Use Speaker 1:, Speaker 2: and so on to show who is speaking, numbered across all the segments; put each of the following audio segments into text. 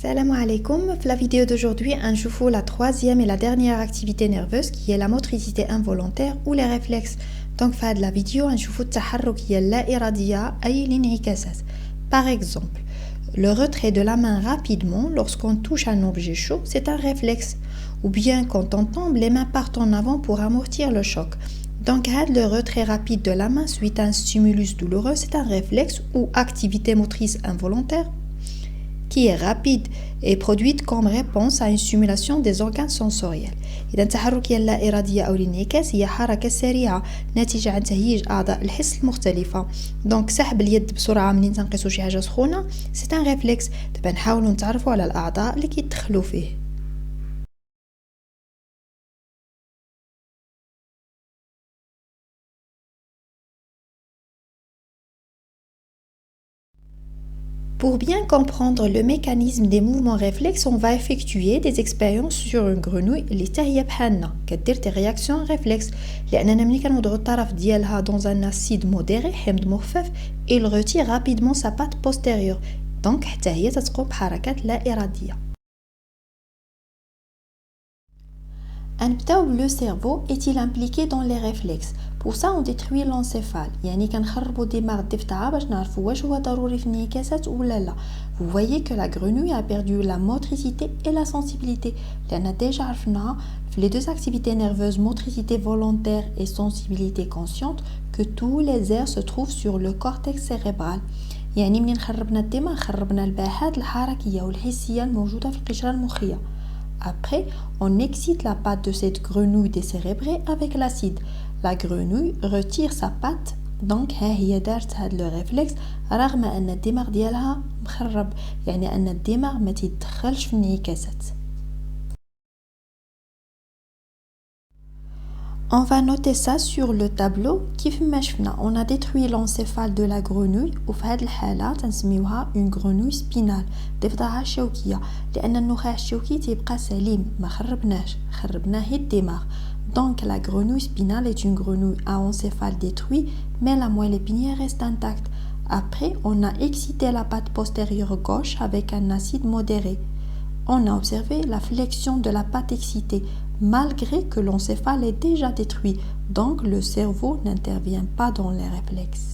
Speaker 1: Salam alaikum. Dans la vidéo d'aujourd'hui, on joue la troisième et la dernière activité nerveuse qui est la motricité involontaire ou les réflexes. Donc, dans la vidéo, on joue التحرك لا إرادية أي الانعكاسات. Par exemple, le retrait de la main rapidement lorsqu'on touche un objet chaud, c'est un réflexe. Ou bien quand on tombe, les mains partent en avant pour amortir le choc. Donc, le retrait rapide de la main suite à un stimulus douloureux, c'est un réflexe ou activité motrice involontaire qui est rapide et produite comme réponse à une stimulation des organes sensoriels. إذا التحرك اللا إرادية أو الانعكاس هي حركة سريعة ناتجة عن تهيج أعضاء الحس المختلفة. دونك سحب اليد بسرعة منين تنقصوا شي حاجة سخونة سي ان ريفلكس. دابا نحاولوا نتعرفوا على الأعضاء اللي كيدخلوا فيه. Pour bien comprendre le mécanisme des mouvements réflexes, on va effectuer des expériences sur une grenouille اللي حتى هي بحالنا كدير des réactions réflexes لأننا ملي كنوضعوا الطرف ديالها dans un acide modéré حمض مخفف il retire rapidement sa patte postérieure donc حتى هي تتقوم بحركات لا إرادية. Le cerveau est-il impliqué dans les réflexes? Pour ça, on détruit l'encéphale. يعني كنخربوا دماغ الضفدعة باش نعرفوا واش هو ضروري في الانعكاسات ولا لا. Vous voyez que la grenouille a perdu la motricité et la sensibilité. لأن déjà عرفنا في les deux activités nerveuses, motricité volontaire et sensibilité consciente, que tous les aires se trouvent sur le cortex cérébral. يعني منين خربنا الدماغ خربنا الباحات الحركية والحسية الموجودة في القشرة المخية. Après, on excite la patte de cette grenouille décérébrée avec l'acide. La grenouille retire sa patte, donc هي دارت هاد le réflexe رغم أن الدماغ ديالها مخرب، يعني أن الدماغ ما تيدخلش في الانعكاسات. On va noter ça sur le tableau كيف ما شفنا. On a détruit l'encéphale de la grenouille وفي هذه الحالة تنسميوها une grenouille spinale ضفدعة شوكية لأن النخاع الشوكي تيبقى سليم ما خربناه هي الدماغ. Donc la grenouille spinale est une grenouille à encéphale détruit mais la moelle épinière reste intacte. Après, on a excité la patte postérieure gauche avec un acide modéré. On a observé la flexion de la patte excitée malgré que l'encéphale est déjà détruit, donc le cerveau n'intervient pas dans les réflexes.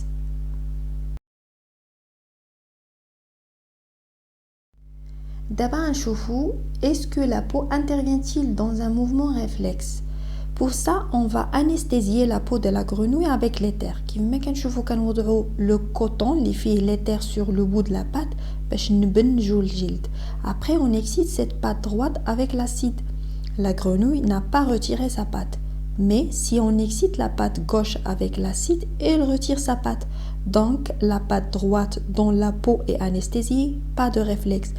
Speaker 1: D'abord, est-ce que la peau intervient-il dans un mouvement réflexe? Pour ça, on va anesthésier la peau de la grenouille avec l'éther. كيما كنشوفوا كنوضعوا le coton اللي فيه l'éther sur le bout de la patte باش نبنجوا الجلد. Après, on excite cette patte droite avec l'acide. La grenouille n'a pas retiré sa patte. Mais si on excite la patte gauche avec l'acide, elle retire sa patte. Donc, la patte droite dont la peau est anesthésiée, pas de réflexe.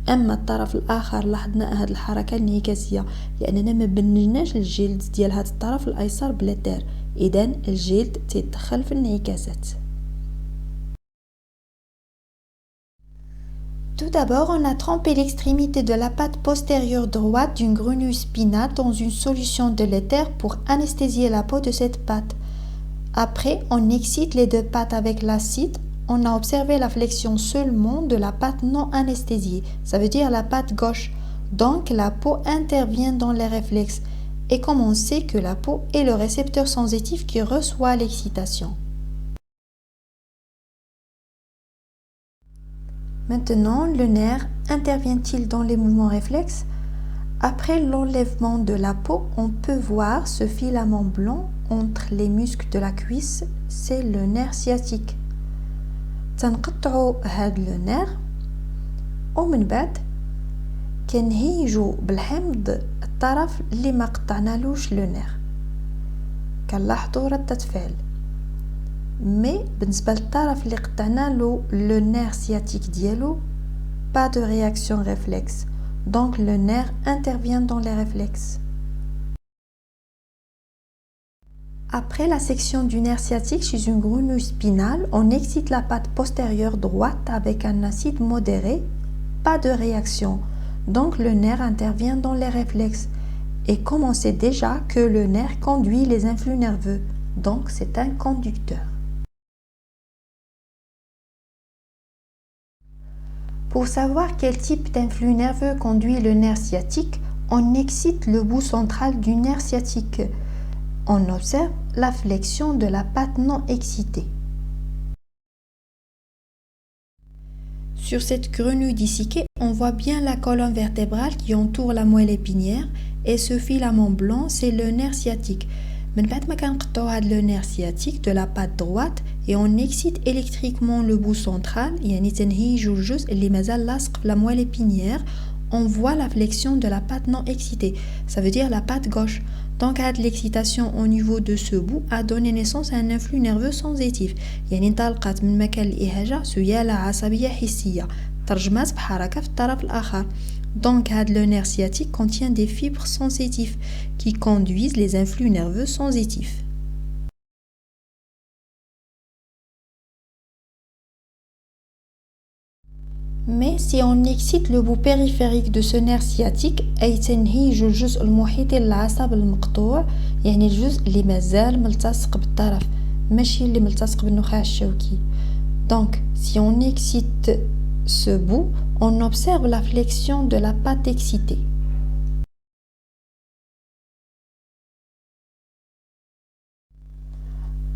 Speaker 1: اما الطرف الاخر لاحظنا هاد الحركه الانعكاسيه لاننا ما بنجناش الجلد ديال هاد الطرف الايسر بلاتير اذا الجلد تيدخل في الانعكاسات. Tout d'abord, on a trempé l'extrémité de la patte postérieure droite d'une grenouille spinale dans une solution de l'éther pour anesthésier la peau de cette patte. Après, on excite les deux pattes avec l'acide. On a observé la flexion seulement de la patte non anesthésiée, ça veut dire la patte gauche. Donc la peau intervient dans les réflexes. Et comme on sait que la peau est le récepteur sensitif qui reçoit l'excitation. Maintenant, le nerf intervient-il dans les mouvements réflexes? Après l'enlèvement de la peau, on peut voir ce filament blanc entre les muscles de la cuisse, c'est le nerf sciatique. تنقطعوا هاد لو نير ومن بعد كنهيجوا بالحمض الطرف اللي ما قطعنالوش لو نير. كنلاحظوا ردة فعل مي بالنسبه للطرف اللي قطعنالو لو نير سياتيك ديالو pas de réaction réflexe. Donc le nerf intervient dans les réflexes. Après la section du nerf sciatique chez une grenouille spinale, on excite la patte postérieure droite avec un acide modéré, pas de réaction. Donc le nerf intervient dans les réflexes. Et comme on sait déjà que le nerf conduit les influx nerveux, donc c'est un conducteur. Pour savoir quel type d'influx nerveux conduit le nerf sciatique, on excite le bout central du nerf sciatique. On observe la flexion de la patte non excitée. Sur cette grenouille disséquée, on voit bien la colonne vertébrale qui entoure la moelle épinière et ce filament blanc, c'est le nerf sciatique. من بعد ما كنقطعوا هذا le nerf sciatique de la patte droite et on excite électriquement le bout central يعني تنهيجوا الجزء اللي مازال لاصق في la moelle épinière, on voit la flexion de la patte non excitée, ça veut dire la patte gauche. Donc l'excitation au niveau de ce bout a donné naissance à un influx nerveux sensitif يعني انطلقت من مكان الإهاجة سيالة عصبية حسية ترجمات بحركة في الطرف الآخر. Donc le nerf sciatique contient des fibres sensitives qui conduisent les influx nerveux sensitifs. Mais si on excite le bout périphérique de ce nerf sciatique أي تنهيج الجزء المحيطي للعصب المقطوع يعني الجزء اللي مازال ملتصق بالطرف ماشي اللي ملتصق بالنخاع الشوكي. Donc si on excite ce bout, on observe la flexion de la patte excitée.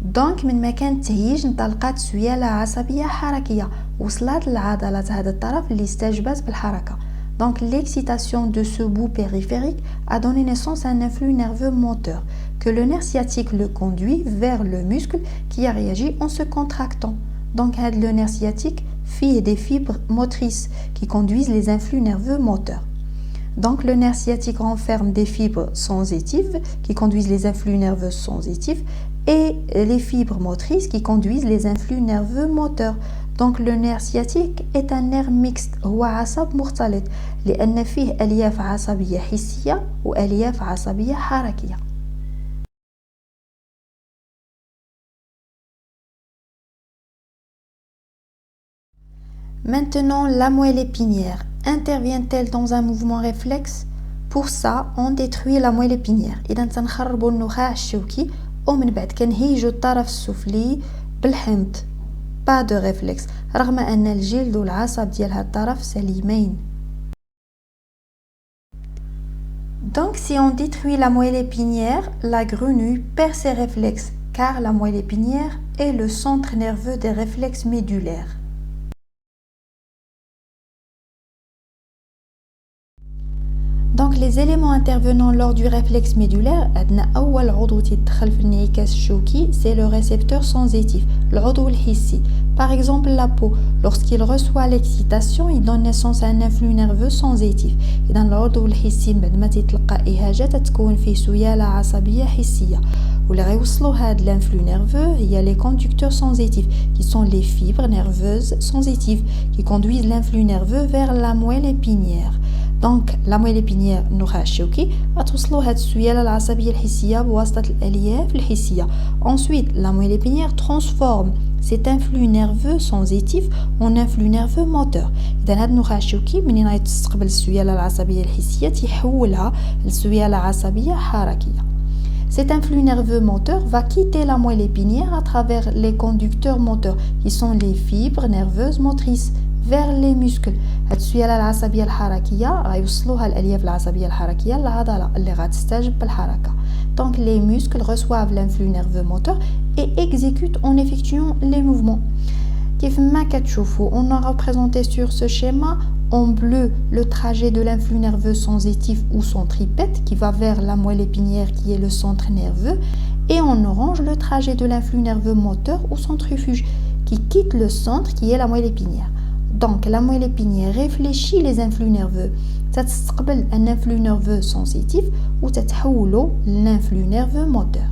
Speaker 1: دونك من مكان التهيج انطلقت سيالة عصبية حركية وصلت لعضلات هذا الطرف اللي استجابت بالحركة. Donc l'excitation de ce bout périphérique a donné naissance à un influx nerveux moteur que le nerf sciatique le conduit vers le muscle qui a réagi en se contractant. Donc le nerf sciatique fait des fibres motrices qui conduisent les influx nerveux moteurs. Donc le nerf sciatique renferme des fibres sensitives qui conduisent les influx nerveux sensitifs et les fibres motrices qui conduisent les influx nerveux moteurs. Donc le nerf sciatique est un nerf mixte هو عصب مختلط لأن فيه ألياف عصبية حسية وألياف عصبية حركية. Maintenant, la moelle épinière intervient-elle dans un mouvement réflexe? Pour ça, on détruit la moelle épinière. إذا تنخربوا النخاع الشوكي ومن بعد كنهيجوا الطرف السفلي بالحمض. Pas de réflexe رغم أن الجلد والعصب ديال هاد الطرف سليمين. Donc si on détruit la moelle épinière, la grenouille perd ses réflexes car la moelle épinière est le centre nerveux des réflexes médulaires. Donc les éléments intervenant lors du réflexe médulaire, أول عضو تيدخل في الانعكاس الشوكي, c'est le récepteur sensitif, العضو الحسي. Par exemple la peau, lorsqu'il reçoit l'excitation, il donne naissance à un influx nerveux sensitif. إذا العضو الحسي بعد ما تتلقى إهاجة تتكون فيه سيالة عصبية حسية. واللي غيوصلوا هاد l'influx nerveux هي les conducteurs sensitifs qui sont les fibres nerveuses sensitives qui conduisent l'influx nerveux vers la moelle épinière. Donc la moelle épinière النخاع الشوكي غتوصلوا هاد السيالة العصبية الحسية بواسطة الألياف الحسية. Ensuite la moelle épinière transforme cet influx nerveux sensitif en influx nerveux moteur. إذا هاد النخاع الشوكي منين غيتستقبل السيالة العصبية الحسية تيحولها لسيالة عصبية حركية. Cet influx nerveux moteur va quitter la moelle épinière à travers les conducteurs moteurs qui sont les fibres nerveuses motrices vers les muscles. هاد السيالة العصبية الحركية غيوصلوها الألياف العصبية الحركية للعضلة اللي غتستجب بالحركة. Donc les muscles reçoivent l'influx nerveux moteur et exécutent en effectuant les mouvements. كيف ما كتشوفوا, on a représenté sur ce schéma en bleu le trajet de l'influx nerveux sensitif ou centripète qui va vers la moelle épinière qui est le centre nerveux, et en orange le trajet de l'influx nerveux moteur ou centrifuge qui quitte le centre qui est la moelle épinière. Donc la moelle épinière réfléchit les influx nerveux, تستقبل un influx nerveux sensitif ou تتحوله l'influx nerveux moteur.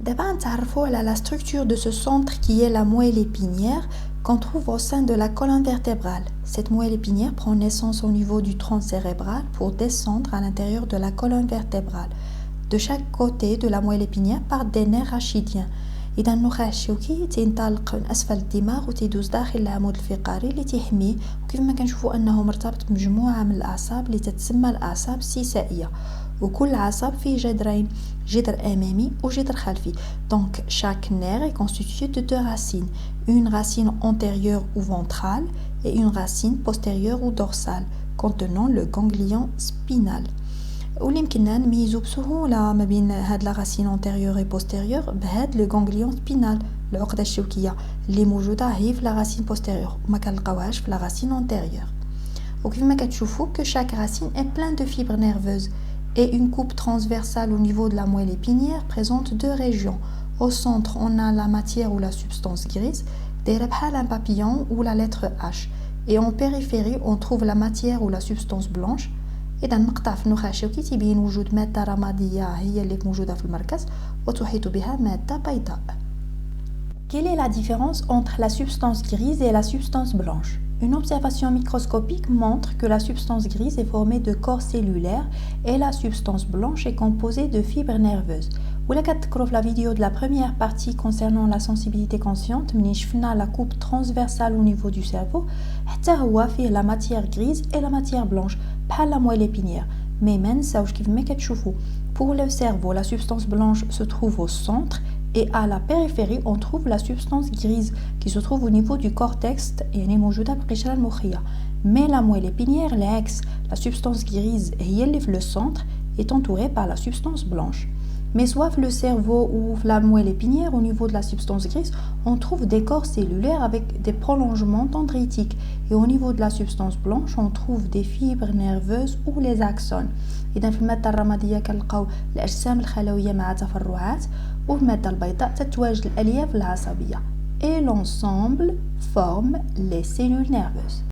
Speaker 1: D'abord, نتعرفوا على la structure de ce centre qui est la moelle épinière qu'on trouve au sein de la colonne vertébrale. Cette moelle épinière prend naissance au niveau du tronc cérébral pour descendre à l'intérieur de la colonne vertébrale. De chaque côté de la moelle épinière partent des nerfs rachidiens. إذا النخاع الشوكي تينطلق من أسفل الدماغ وتيدوز داخل العمود الفقري اللي تيحميه, وكيف ما كنشوفوا أنه مرتبط بمجموعة من الأعصاب اللي تتسمى الأعصاب السيسائية. وكل عصب فيه جذرين جذر أمامي وجذر خلفي. Donc chaque nerf est constitué de deux racines, une racine antérieure ou ventrale et une racine postérieure ou dorsale contenant le ganglion spinal. واللي يمكننا نميزو بسهولة ما بين هاد لا راسين انتيريور اي بوستيريور بهاد لو غانغليون سبينال العقدة الشوكية اللي موجودة هي في لا راسين بوستيريور وما كنلقاوهاش في لا راسين انتيريور. وكيف ما كتشوفوا que chaque racine est plein de fibres nerveuses et une coupe transversale au niveau de la moelle épinière présente deux régions. Au centre, on a la matière ou la substance grise, دايرة بحال un papillon ou la lettre H. Et en périphérie, on trouve la matière ou la substance blanche. إذا نقطع في النخاع الشوكي تبين وجود مادة رمادية هي اللي موجودة في المركز وتحيط بها مادة بيضاء. Quelle est la différence entre la substance grise et la substance blanche? Une observation microscopique montre que la substance grise est formée de corps cellulaires et la substance blanche est composée de fibres nerveuses. ولا كتذكروا في la vidéo de la première partie concernant la sensibilité consciente منين شفنا la coupe transversale au niveau du cerveau حتى هو فيه la matière grise et la matière blanche بحال la moelle épinière. Mais ما نساوش كيف ما كتشوفوا pour le cerveau la substance blanche se trouve au centre et à la périphérie on trouve la substance grise qui se trouve au niveau du cortex يعني موجودة بالقشرة المخية. Mais la moelle épinière العكس la substance grise هي اللي في le centre est entourée par la substance blanche. Mais soit le cerveau ou la moelle épinière, au niveau de la substance grise, on trouve des corps cellulaires avec des prolongements dendritiques. Et au niveau de la substance blanche, on trouve des fibres nerveuses ou les axones. إذا في المادة الرمادية كنلقاو الأجسام الخلوية مع تفرعات والمادة البيضاء تتواجد الألياف العصبية. Et l'ensemble forme les cellules nerveuses.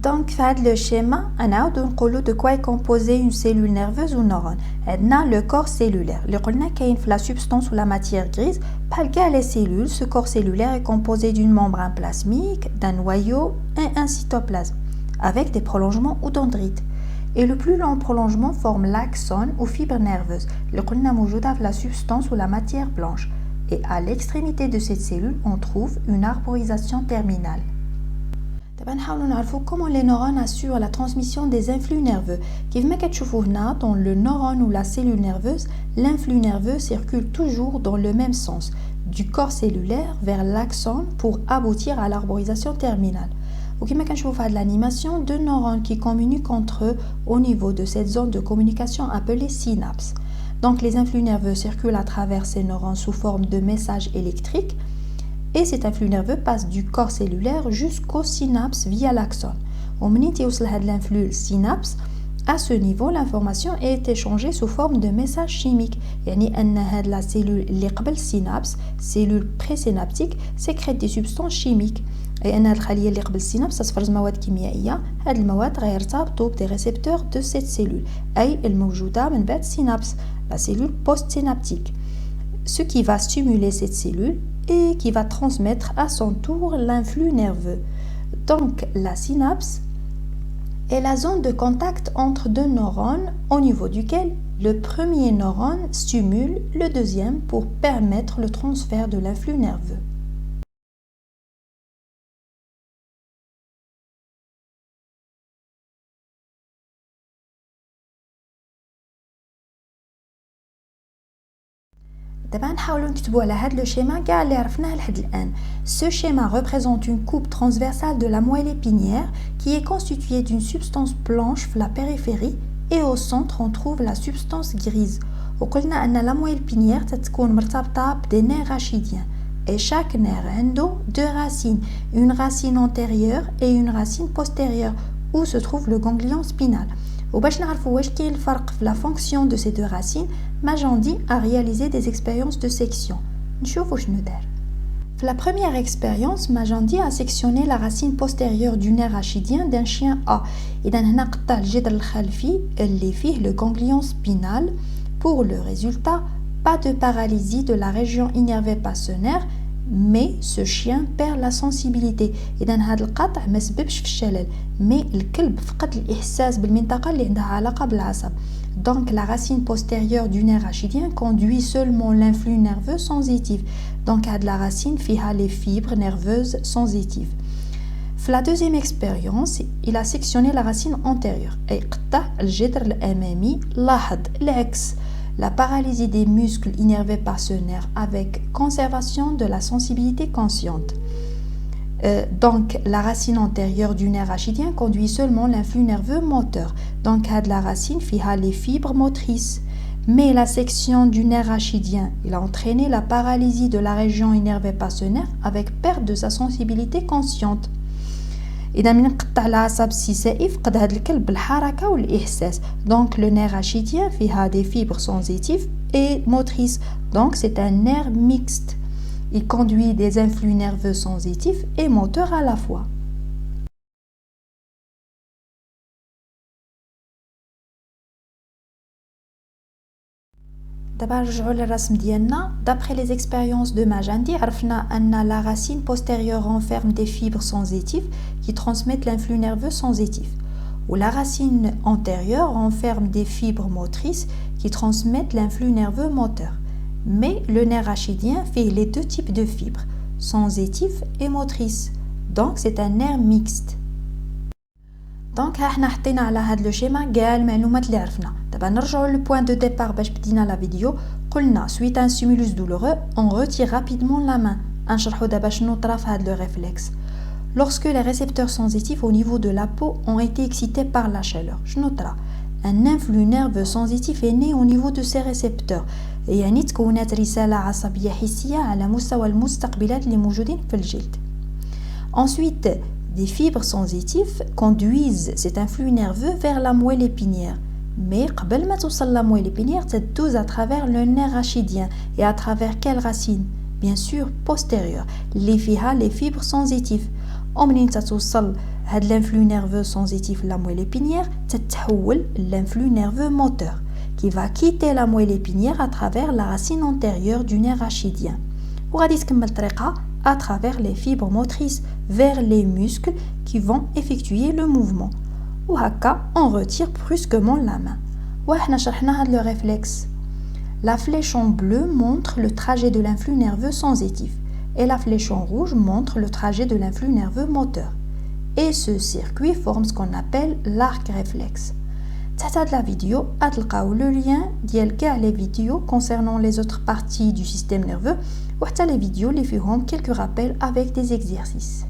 Speaker 1: Donc, fait le schéma, on de quoi est composée une cellule nerveuse ou neurone. On le corps cellulaire. Le la substance ou la matière grise. Par les cellules, ce corps cellulaire est composé d'une membrane plasmique, d'un noyau et un cytoplasme, avec des prolongements ou dendrites. Et le plus long prolongement forme l'axone ou fibre nerveuse. Le la substance ou la matière blanche. Et à l'extrémité de cette cellule, on trouve une arborisation terminale. Comment les neurones assurent la transmission des influx nerveux. Dans le neurone ou la cellule nerveuse, l'influx nerveux circule toujours dans le même sens, du corps cellulaire vers l'axone pour aboutir à l'arborisation terminale. De l'animation, deux neurones qui communiquent entre eux au niveau de cette zone de communication appelée synapse. Donc les influx nerveux circulent à travers ces neurones sous forme de messages électriques. Et cet influx nerveux passe du corps cellulaire jusqu'au synapse via l'axone. Au moment où l'influx synapse, à ce niveau, l'information est échangée sous forme de messages chimiques. يعني أن la cellule اللي قبل synapse, cellule présynaptique, sécrète des substances chimiques. Et أن الخلية اللي قبل synapse تفرز مواد كيميائية. هاد المواد غيرتبطوا des récepteurs de cette cellule. أي الموجودة من بعد synapse, la cellule postsynaptique. Ce qui va stimuler cette cellule et qui va transmettre à son tour l'influx nerveux. Donc, la synapse est la zone de contact entre deux neurones au niveau duquel le premier neurone stimule le deuxième pour permettre le transfert de l'influx nerveux. le schéma Ce schéma représente une coupe transversale de la moelle épinière qui est constituée d'une substance blanche à la périphérie et au centre on trouve la substance grise. وقلنا أن la moelle épinière تتكون مرتبطة des nerfs rachidiens et chaque nerf a deux racines, une racine antérieure et une racine postérieure où se trouve le ganglion spinal. وباش نعرفوا واش كاين الفرق في la fonction de ces deux racines, Majandi a réalisé des expériences de section. نشوفوا شنو دار. Pour la première expérience, Majandi a sectionné la racine postérieure du nerf rachidien d'un chien A. إذا هنا قطع الجذر الخلفي اللي فيه le ganglion spinal. Pour le résultat, pas de paralysie de la région innervée par ce nerf, mais ce chien perd la sensibilité. إذا هذا القطع ما سببش في الشلل، mais الكلب فقد الإحساس بالمنطقة اللي عندها علاقة بالعصب. Donc la racine postérieure du nerf rachidien conduit seulement l'influx nerveux sensitif. Donc la racine fiha les fibres nerveuses sensitives. La deuxième expérience, il a sectionné la racine antérieure. La paralysie des muscles innervés par ce nerf avec conservation de la sensibilité consciente. Donc la racine antérieure du nerf rachidien conduit seulement l'influx nerveux moteur. Donc la racine fiha les fibres motrices. Mais la section du nerf rachidien, il a entraîné la paralysie de la région innervée par ce nerf avec perte de sa sensibilité consciente. إذا من نقطع العصب السيسائي يفقد هذا الكلب الحركة والإحساس. Donc le nerf rachidien فيها des fibres sensitives et motrices. Donc c'est un nerf mixte. Il conduit des influx nerveux sensitifs et moteurs à la fois. دابا نرجعوا للرسم ديالنا. D'après les expériences de Majandi, عرفنا أن la racine postérieure renferme des fibres sensitives qui transmettent l'influx nerveux sensitif. Ou la racine antérieure renferme des fibres motrices qui transmettent l'influx nerveux moteur. Mais le nerf rachidien fait les deux types de fibres, sensitives et motrices. Donc c'est un nerf mixte. دونك ها حنا حطينا على هذا لو شيما كاع المعلومات اللي عرفنا. دابا نرجعوا للبوين دو ديبار باش بدينا لا فيديو. قلنا suite un stimulus douloureux on retire rapidement la main. نشرحوا دابا شنو طرا في هذا لو ريفلكس. Lorsque les récepteurs sensitifs au niveau de la peau ont été excités par la chaleur, شنو طرا؟ un influx nerveux sensitif est né au niveau de ces récepteurs. يعني تكونت رسالة عصبية حسية على مستوى المستقبلات اللي موجودين في الجلد. Ensuite, des fibres sensitives conduisent cet influx nerveux vers la moelle épinière. Mais قبل ما توصل la moelle épinière, تدوز à travers le nerf rachidien. Et à travers quelle racine? Bien sûr, postérieure. اللي فيها les fibres sensitives. ومنين توصل هاد l'influx nerveux sensitif la moelle épinière, تتحول l'influx nerveux moteur qui va quitter la moelle épinière à travers la racine antérieure du nerf rachidien. وغادي تكمل طريقها à travers les fibres motrices vers les muscles qui vont effectuer le mouvement. Ou haka, on retire brusquement la main. وإحنا شرحنا هذا le réflexe. La flèche en bleu montre le trajet de l'influx nerveux sensitif et la flèche en rouge montre le trajet de l'influx nerveux moteur. Et ce circuit forme ce qu'on appelle l'arc réflexe. تحت هاد la vidéo غتلقاو le lien ديال كاع les vidéos concernant les autres parties du système nerveux وحتى les vidéos اللي فيهم quelques rappels avec des exercices.